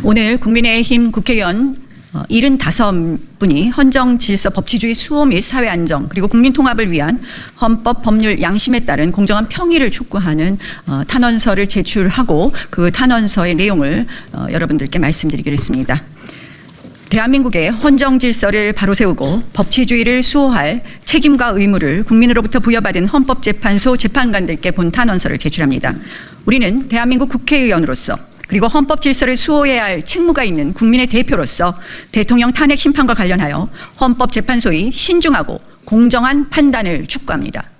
오늘 국민의힘 국회의원 75분이 헌정질서 법치주의 수호 및 사회안정 그리고 국민통합을 위한 헌법 법률 양심에 따른 공정한 평의를 촉구하는 탄원서를 제출하고 그 탄원서의 내용을 여러분들께 말씀드리기로 했습니다. 대한민국의 헌정질서를 바로 세우고 법치주의를 수호할 책임과 의무를 국민으로부터 부여받은 헌법재판소 재판관들께 본 탄원서를 제출합니다. 우리는 대한민국 국회의원으로서 그리고 헌법 질서를 수호해야 할 책무가 있는 국민의 대표로서 대통령 탄핵 심판과 관련하여 헌법재판소의 신중하고 공정한 판단을 촉구합니다.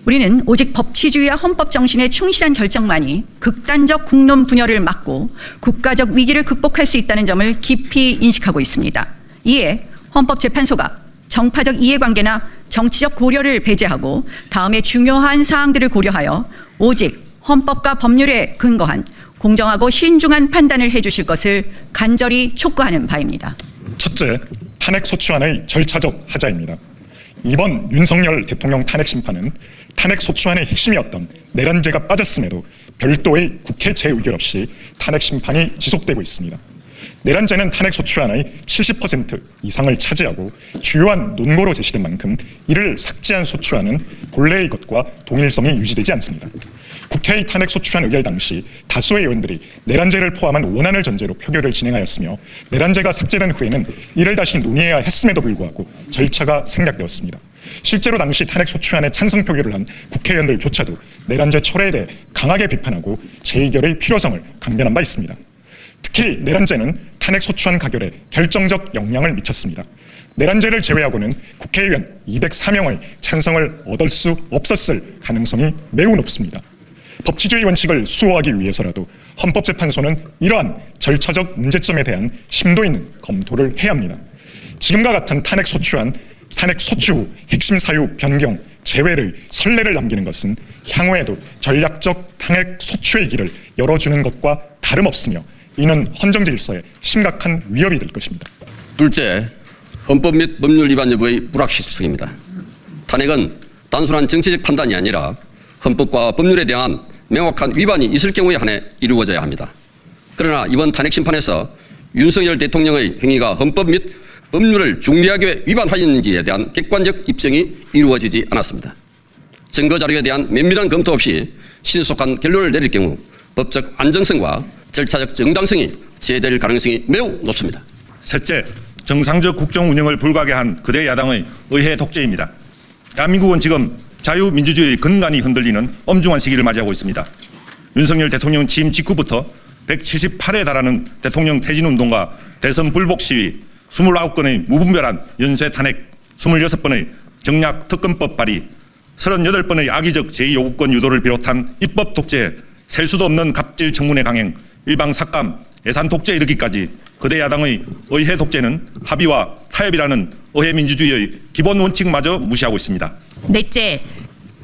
우리는 오직 법치주의와 헌법 정신에 충실한 결정만이 극단적 국론 분열을 막고 국가적 위기를 극복할 수 있다는 점을 깊이 인식하고 있습니다. 이에 헌법재판소가 정파적 이해관계나 정치적 고려를 배제하고 다음의 중요한 사항들을 고려하여 오직 헌법과 법률에 근거한 공정하고 신중한 판단을 해주실 것을 간절히 촉구하는 바입니다. 첫째, 탄핵 소추안의 절차적 하자입니다. 이번 윤석열 대통령 탄핵 심판은 탄핵 소추안의 핵심이었던 내란죄가 빠졌음에도 별도의 국회 재의결 없이 탄핵 심판이 지속되고 있습니다. 내란죄는 탄핵 소추안의 70% 이상을 차지하고 주요한 논거로 제시된 만큼 이를 삭제한 소추안은 본래의 것과 동일성이 유지되지 않습니다. 국회의 탄핵 소추안 의결 당시 다수의 의원들이 내란죄를 포함한 원안을 전제로 표결을 진행하였으며 내란죄가 삭제된 후에는 이를 다시 논의해야 했음에도 불구하고 절차가 생략되었습니다. 실제로 당시 탄핵 소추안에 찬성 표결을 한 국회의원들조차도 내란죄 철회에 대해 강하게 비판하고 재의결의 필요성을 강변한 바 있습니다. 특히 내란죄는 탄핵 소추안 가결에 결정적 영향을 미쳤습니다. 내란죄를 제외하고는 국회의원 204명의 찬성을 얻을 수 없었을 가능성이 매우 높습니다. 법치주의 원칙을 수호하기 위해서라도 헌법재판소는 이러한 절차적 문제점에 대한 심도 있는 검토를 해야 합니다. 지금과 같은 탄핵 소추 후 핵심 사유 변경, 제외의 선례를 남기는 것은 향후에도 전략적 탄핵 소추의 길을 열어주는 것과 다름없으며 이는 헌정질서에 심각한 위협이 될 것입니다. 둘째, 헌법 및 법률 위반 여부의 불확실성입니다. 탄핵은 단순한 정치적 판단이 아니라 헌법과 법률에 대한 명확한 위반이 있을 경우에 한해 이루어져야 합니다. 그러나 이번 탄핵 심판에서 윤석열 대통령의 행위가 헌법 및 법률을 중대하게 위반하였는지에 대한 객관적 입증이 이루어지지 않았습니다. 증거 자료에 대한 면밀한 검토 없이 신속한 결론을 내릴 경우 법적 안정성과 절차적 정당성이 제외될 가능성이 매우 높습니다. 셋째, 정상적 국정 운영을 불가하게 한 거대 야당의 의회 독재입니다. 대한민국은 지금 자유민주주의의 근간이 흔들리는 엄중한 시기를 맞이하고 있습니다. 윤석열 대통령 취임 직후부터 178에 달하는 대통령 퇴진운동과 대선 불복 시위, 29건의 무분별한 연쇄 탄핵, 26번의 정략 특검법 발의, 38번의 악의적 제2요구권 유도를 비롯한 입법 독재, 셀 수도 없는 갑질 청문회 강행, 일방 삭감, 예산 독재에 이르기까지 거대 야당의 의회 독재는 합의와 타협이라는 의회 민주주의의 기본 원칙마저 무시하고 있습니다. 넷째,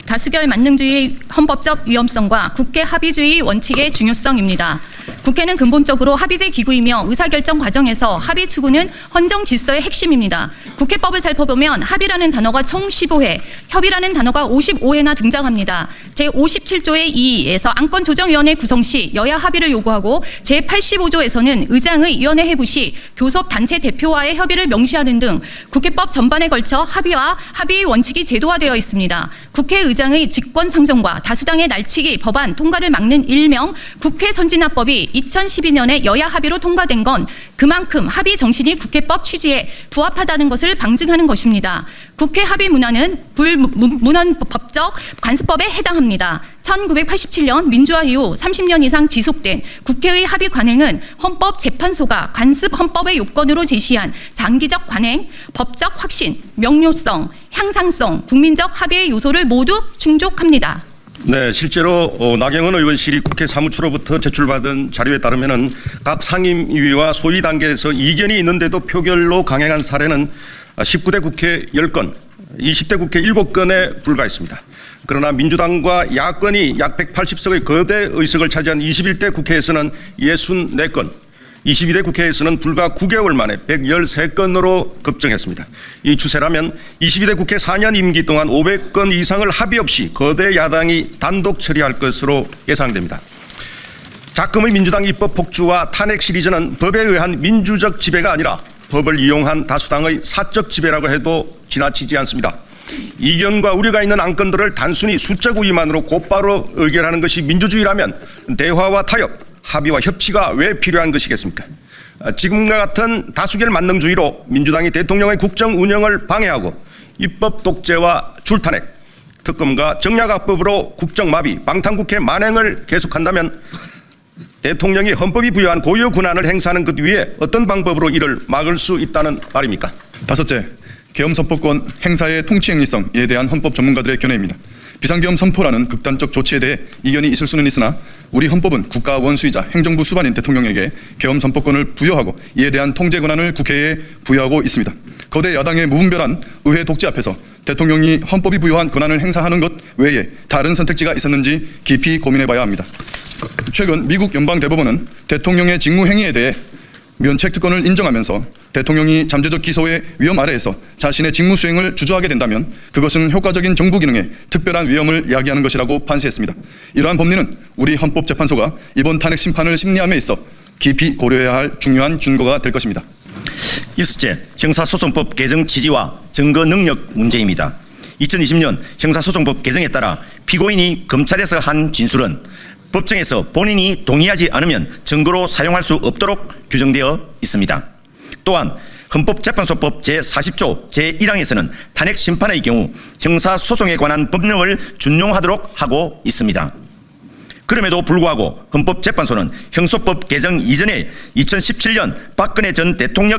다수결 만능주의 헌법적 위험성과 국회 합의주의 원칙의 중요성입니다. 국회는 근본적으로 합의제 기구이며 의사결정 과정에서 합의 추구는 헌정 질서의 핵심입니다. 국회법을 살펴보면 합의라는 단어가 총 15회, 협의라는 단어가 55회나 등장합니다. 제57조의 2에서 안건조정위원회 구성 시 여야 합의를 요구하고 제85조에서는 의장의 위원회 회부 시 교섭단체 대표와의 협의를 명시하는 등 국회법 전반에 걸쳐 합의와 합의 원칙이 제도화되어 있습니다. 국회의장의 직권상정과 다수당의 날치기 법안 통과를 막는 일명 국회 선진화법이 2012년에 여야 합의로 통과된 건 그만큼 합의 정신이 국회법 취지에 부합하다는 것을 방증하는 것입니다. 국회 합의 문화는 불문헌법적 관습법에 해당합니다. 1987년 민주화 이후 30년 이상 지속된 국회의 합의 관행은 헌법재판소가 관습 헌법의 요건으로 제시한 장기적 관행, 법적 확신, 명료성, 향상성, 국민적 합의의 요소를 모두 충족합니다. 네, 실제로 나경원 의원실이 국회 사무처로부터 제출받은 자료에 따르면 각 상임위와 소위 단계에서 이견이 있는데도 표결로 강행한 사례는 19대 국회 10건, 20대 국회 7건에 불과했습니다. 그러나 민주당과 야권이 약 180석의 거대 의석을 차지한 21대 국회에서는 64건, 22대 국회에서는 불과 9개월 만에 113건으로 급증했습니다. 이 추세라면 22대 국회 4년 임기 동안 500건 이상을 합의 없이 거대 야당이 단독 처리할 것으로 예상됩니다. 작금의 민주당 입법 폭주와 탄핵 시리즈는 법에 의한 민주적 지배가 아니라 법을 이용한 다수당의 사적 지배라고 해도 지나치지 않습니다. 이견과 우려가 있는 안건들을 단순히 수적 우위만으로 곧바로 의결하는 것이 민주주의라면 대화와 타협, 합의와 협치가 왜 필요한 것이겠습니까? 지금과 같은 다수결 만능주의로 민주당이 대통령의 국정 운영을 방해하고 입법 독재와 줄탄핵, 특검과 정략악법으로 국정마비, 방탄국회 만행을 계속한다면 대통령이 헌법이 부여한 고유 권한을 행사하는 것 위에 어떤 방법으로 이를 막을 수 있다는 말입니까? 다섯째, 계엄 선포권 행사의 통치행위성에 대한 헌법 전문가들의 견해입니다. 비상계엄 선포라는 극단적 조치에 대해 이견이 있을 수는 있으나 우리 헌법은 국가 원수이자 행정부 수반인 대통령에게 계엄 선포권을 부여하고 이에 대한 통제 권한을 국회에 부여하고 있습니다. 거대 야당의 무분별한 의회 독재 앞에서 대통령이 헌법이 부여한 권한을 행사하는 것 외에 다른 선택지가 있었는지 깊이 고민해봐야 합니다. 최근 미국 연방대법원은 대통령의 직무행위에 대해 면책특권을 인정하면서 대통령이 잠재적 기소의 위험 아래에서 자신의 직무 수행을 주저하게 된다면 그것은 효과적인 정부 기능에 특별한 위험을 야기하는 것이라고 판시했습니다. 이러한 법리는 우리 헌법재판소가 이번 탄핵 심판을 심리함에 있어 깊이 고려해야 할 중요한 준거가 될 것입니다. 일수째, 형사소송법 개정 취지와 증거 능력 문제입니다. 2020년 형사소송법 개정에 따라 피고인이 검찰에서 한 진술은 법정에서 본인이 동의하지 않으면 증거로 사용할 수 없도록 규정되어 있습니다. 또한 헌법재판소법 제40조 제1항에서는 탄핵 심판의 경우 형사소송에 관한 법령을 준용하도록 하고 있습니다. 그럼에도 불구하고 헌법재판소는 형소법 개정 이전에 2017년 박근혜 전 대통령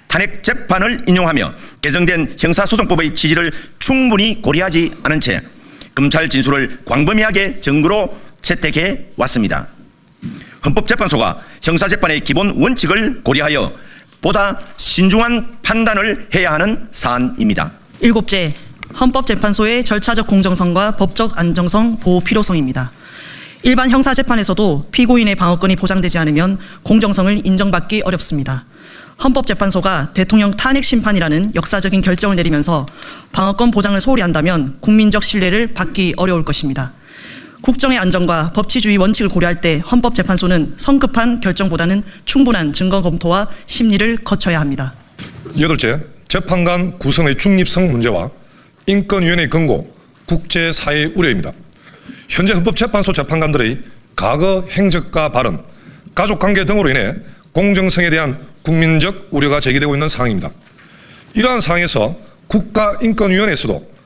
탄핵 재판을 인용하며 개정된 형사소송법의 취지를 충분히 고려하지 않은 채 검찰 진술을 광범위하게 증거로 채택해 왔습니다. 헌법재판소가 형사재판의 기본 원칙을 고려하여 보다 신중한 판단을 해야 하는 사안입니다. 일곱째, 헌법재판소의 절차적 공정성과 법적 안정성 보호 필요성입니다. 일반 형사재판에서도 피고인의 방어권이 보장되지 않으면 공정성을 인정받기 어렵습니다. 헌법재판소가 대통령 탄핵 심판이라는 역사적인 결정을 내리면서 방어권 보장을 소홀히 한다면 국민적 신뢰를 받기 어려울 것입니다. 국정의 안정과 법치주의 원칙을 고려할 때 헌법재판소는 성급한 결정보다는 충분한 증거 검토와 심리를 거쳐야 합니다. 여덟째, 재판관 구성의 중립성 문제와 인권위원회의 권고, 국제사회의 우려입니다. 현재 헌법재판소 재판관들의 과거 행적과 발언, 가족관계 등으로 인해 공정성에 대한 국민적 우려가 제기되고 있는 상황입니다. 이러한 상황에서 국가인권위원회에서도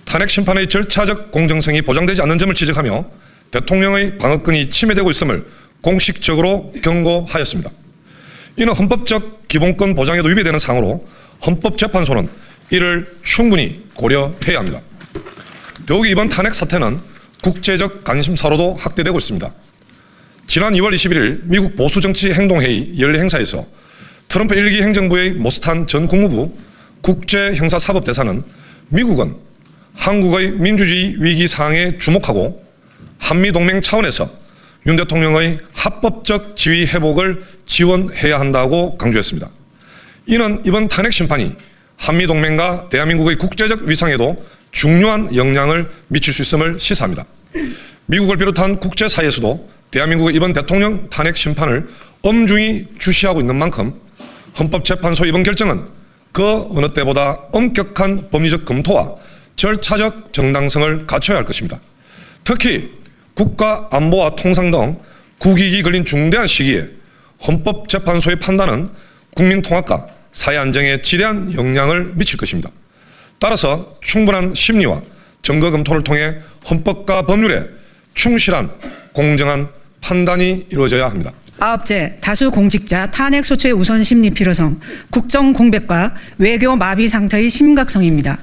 탄핵 심판의 절차적 공정성이 보장되지 않는 점을 지적하며 대통령의 방어권이 침해되고 있음을 공식적으로 경고하였습니다. 이는 헌법적 기본권 보장에도 위배되는 사항으로 헌법재판소는 이를 충분히 고려해야 합니다. 더욱이 이번 탄핵 사태는 국제적 관심사로도 확대되고 있습니다. 지난 2월 21일 미국 보수정치행동회의 연례 행사에서 트럼프 1기 행정부의 모스탄 전 국무부 국제형사사법대사는 미국은 한국의 민주주의 위기 상황에 주목하고 한미동맹 차원에서 윤 대통령의 합법적 지위 회복을 지원해야 한다고 강조했습니다. 이는 이번 탄핵 심판이 한미동맹과 대한민국의 국제적 위상에도 중요한 영향을 미칠 수 있음을 시사합니다. 미국을 비롯한 국제사회에서도 대한민국의 이번 대통령 탄핵 심판을 엄중히 주시하고 있는 만큼 헌법재판소 이번 결정은 그 어느 때보다 엄격한 법리적 검토와 절차적 정당성을 갖춰야 할 것입니다. 특히 국가 안보와 통상 등 국익이 걸린 중대한 시기에 헌법재판소의 판단은 국민 통합과 사회 안정에 지대한 영향을 미칠 것입니다. 따라서 충분한 심리와 증거 검토를 통해 헌법과 법률에 충실한 공정한 판단이 이루어져야 합니다. 아홉째, 다수 공직자 탄핵 소추의 우선 심리 필요성, 국정 공백과 외교 마비 상태의 심각성입니다.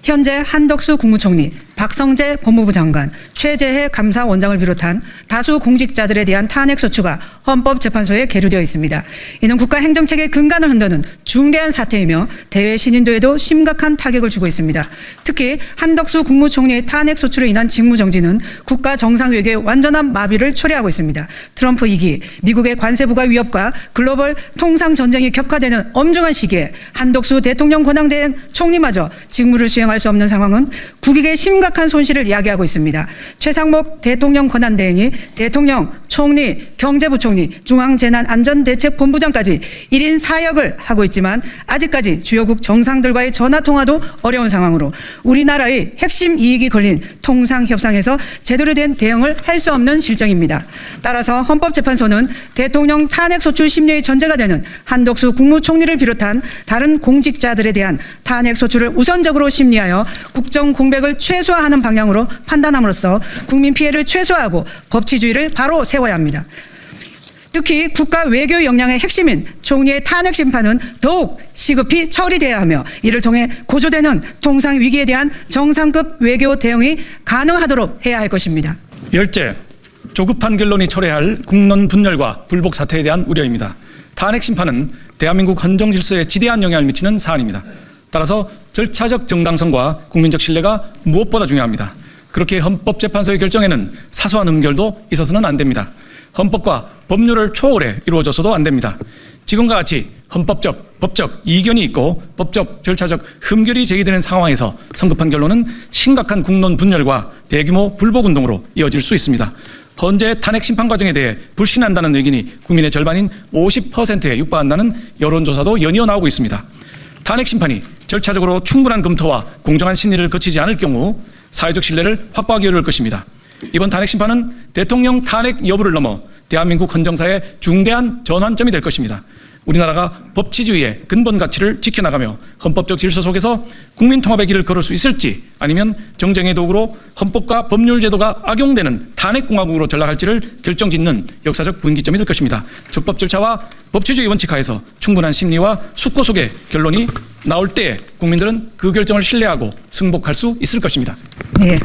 현재 한덕수 국무총리, 박성재 법무부 장관, 최재해 감사원장을 비롯한 다수 공직자들에 대한 탄핵 소추가 헌법재판소에 계류되어 있습니다. 이는 국가 행정체계의 근간을 흔드는 중대한 사태이며 대외 신인도에도 심각한 타격을 주고 있습니다. 특히 한덕수 국무총리의 탄핵 소추로 인한 직무정지는 국가 정상외교의 완전한 마비를 초래하고 있습니다. 트럼프 2기, 미국의 관세부가 위협과 글로벌 통상전쟁이 격화되는 엄중한 시기에 한덕수 대통령 권한대행 총리마저 직무를 수행할 수 없는 상황은 국익에 심각한 심각한 손실을 이야기하고 있습니다. 최상목 대통령 권한대행이 대통령, 총리, 경제부총리, 중앙재난안전대책본부장까지 1인 4역을 하고 있지만 아직까지 주요국 정상들과의 전화통화도 어려운 상황으로 우리나라의 핵심 이익이 걸린 통상협상에서 제대로 된 대응을 할 수 없는 실정입니다. 따라서 헌법재판소는 대통령 탄핵소추 심리의 전제가 되는 한덕수 국무총리를 비롯한 다른 공직자들에 대한 탄핵소추를 우선적으로 심리하여 국정 공백을 최소화하는 방향으로 판단함으로써 국민 피해를 최소화하고 법치주의를 바로 세워야 합니다. 특히 국가 외교 역량의 핵심인 총리의 탄핵 심판은 더욱 시급히 처리돼야 하며 이를 통해 고조되는 통상 위기에 대한 정상급 외교 대응이 가능하도록 해야 할 것입니다. 열째, 조급한 결론이 초래해야 할 국론 분열과 불복 사태에 대한 우려입니다. 탄핵 심판은 대한민국 헌정 질서에 지대한 영향을 미치는 사안입니다. 따라서 절차적 정당성과 국민적 신뢰가 무엇보다 중요합니다. 그렇게 헌법재판소의 결정에는 사소한 음결도 있어서는 안 됩니다. 헌법과 법률을 초월해 이루어져서도 안 됩니다. 지금과 같이 헌법적, 법적 이견이 있고 법적, 절차적 흠결이 제기되는 상황에서 성급한 결론은 심각한 국론 분열과 대규모 불복운동으로 이어질 수 있습니다. 현재 탄핵 심판 과정에 대해 불신한다는 의견이 국민의 절반인 50%에 육박한다는 여론조사도 연이어 나오고 있습니다. 탄핵 심판이 절차적으로 충분한 검토와 공정한 심리를 거치지 않을 경우 사회적 신뢰를 확보하기 어려울 것입니다. 이번 탄핵 심판은 대통령 탄핵 여부를 넘어 대한민국 헌정사의 중대한 전환점이 될 것입니다. 우리나라가 법치주의의 근본 가치를 지켜나가며 헌법적 질서 속에서 국민 통합의 길을 걸을 수 있을지 아니면 정쟁의 도구로 헌법과 법률 제도가 악용되는 탄핵공화국으로 전락할지를 결정짓는 역사적 분기점이 될 것입니다. 적법 절차와 법치주의 원칙하에서 충분한 심리와 숙고 속의 결론이 나올 때 국민들은 그 결정을 신뢰하고 승복할 수 있을 것입니다. 네.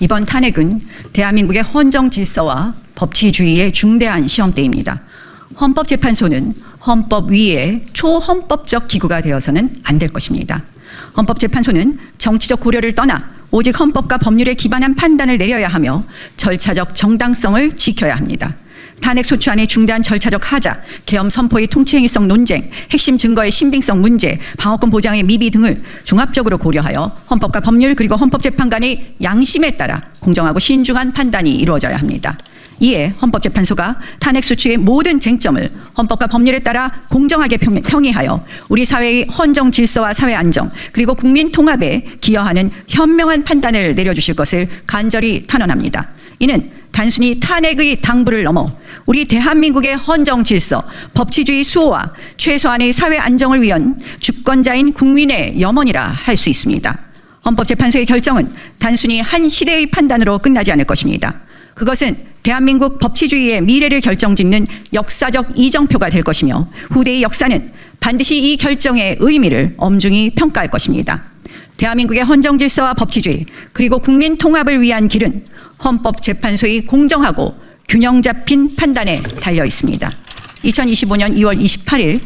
이번 탄핵은 대한민국의 헌정 질서와 법치주의의 중대한 시험대입니다. 헌법재판소는 헌법 위에 초헌법적 기구가 되어서는 안 될 것입니다. 헌법재판소는 정치적 고려를 떠나 오직 헌법과 법률에 기반한 판단을 내려야 하며 절차적 정당성을 지켜야 합니다. 탄핵 소추안의 중대한 절차적 하자, 계엄 선포의 통치행위성 논쟁, 핵심 증거의 신빙성 문제, 방어권 보장의 미비 등을 종합적으로 고려하여 헌법과 법률 그리고 헌법재판관의 양심에 따라 공정하고 신중한 판단이 이루어져야 합니다. 이에 헌법재판소가 탄핵소추의 모든 쟁점을 헌법과 법률에 따라 공정하게 평의하여 우리 사회의 헌정 질서와 사회 안정 그리고 국민 통합에 기여하는 현명한 판단을 내려주실 것을 간절히 탄원합니다. 이는 단순히 탄핵의 당부를 넘어 우리 대한민국의 헌정 질서, 법치주의 수호와 최소한의 사회 안정을 위한 주권자인 국민의 염원이라 할 수 있습니다. 헌법재판소의 결정은 단순히 한 시대의 판단으로 끝나지 않을 것입니다. 그것은 대한민국 법치주의의 미래를 결정짓는 역사적 이정표가 될 것이며 후대의 역사는 반드시 이 결정의 의미를 엄중히 평가할 것입니다. 대한민국의 헌정 질서와 법치주의 그리고 국민 통합을 위한 길은 헌법재판소의 공정하고 균형 잡힌 판단에 달려 있습니다. 2025년 2월 28일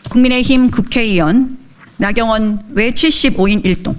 국민의힘 국회의원 나경원 외 75인 1동.